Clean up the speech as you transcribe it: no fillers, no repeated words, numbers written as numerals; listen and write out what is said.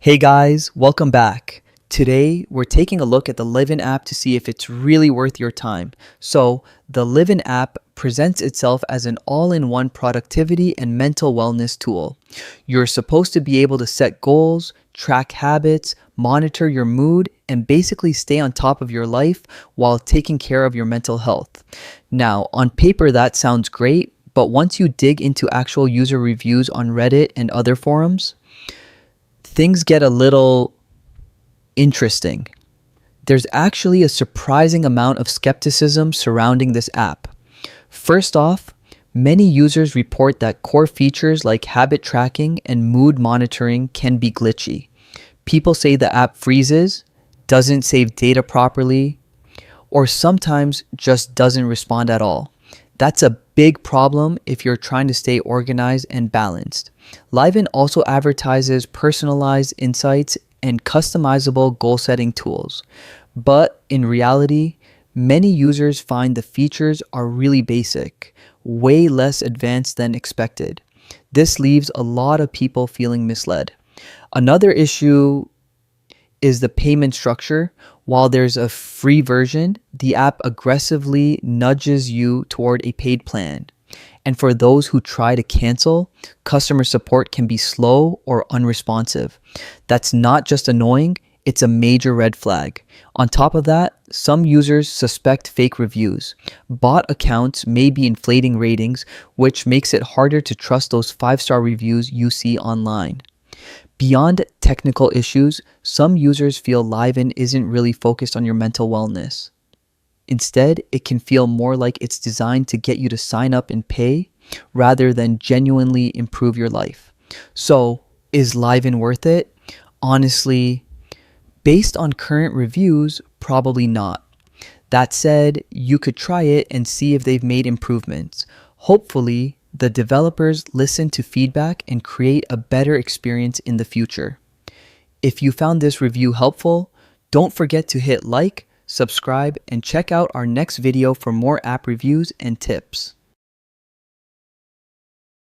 Hey guys, welcome back. Today, we're taking a look at the Liven app to see if it's really worth your time. So, the Liven app presents itself as an all-in-one productivity and mental wellness tool. You're supposed to be able to set goals, track habits, monitor your mood, and basically stay on top of your life while taking care of your mental health. Now, on paper, that sounds great, but once you dig into actual user reviews on Reddit and other forums, things get a little interesting. There's actually a surprising amount of skepticism surrounding this app. First off, many users report that core features like habit tracking and mood monitoring can be glitchy. People say the app freezes, doesn't save data properly, or sometimes just doesn't respond at all. That's a big problem if you're trying to stay organized and balanced. Liven also advertises personalized insights and customizable goal-setting tools. But in reality, many users find the features are really basic, way less advanced than expected. This leaves a lot of people feeling misled. Another issue is the payment structure. While there's a free version, the app aggressively nudges you toward a paid plan. And for those who try to cancel, customer support can be slow or unresponsive. That's not just annoying, it's a major red flag. On top of that, some users suspect fake reviews. Bot accounts may be inflating ratings, which makes it harder to trust those 5-star reviews you see online. Beyond technical issues, some users feel Liven isn't really focused on your mental wellness. Instead, it can feel more like it's designed to get you to sign up and pay rather than genuinely improve your life. So, is Liven worth it? Honestly, based on current reviews, probably not. That said, you could try it and see if they've made improvements. Hopefully, the developers listen to feedback and create a better experience in the future. If you found this review helpful, don't forget to hit like, subscribe, and check out our next video for more app reviews and tips.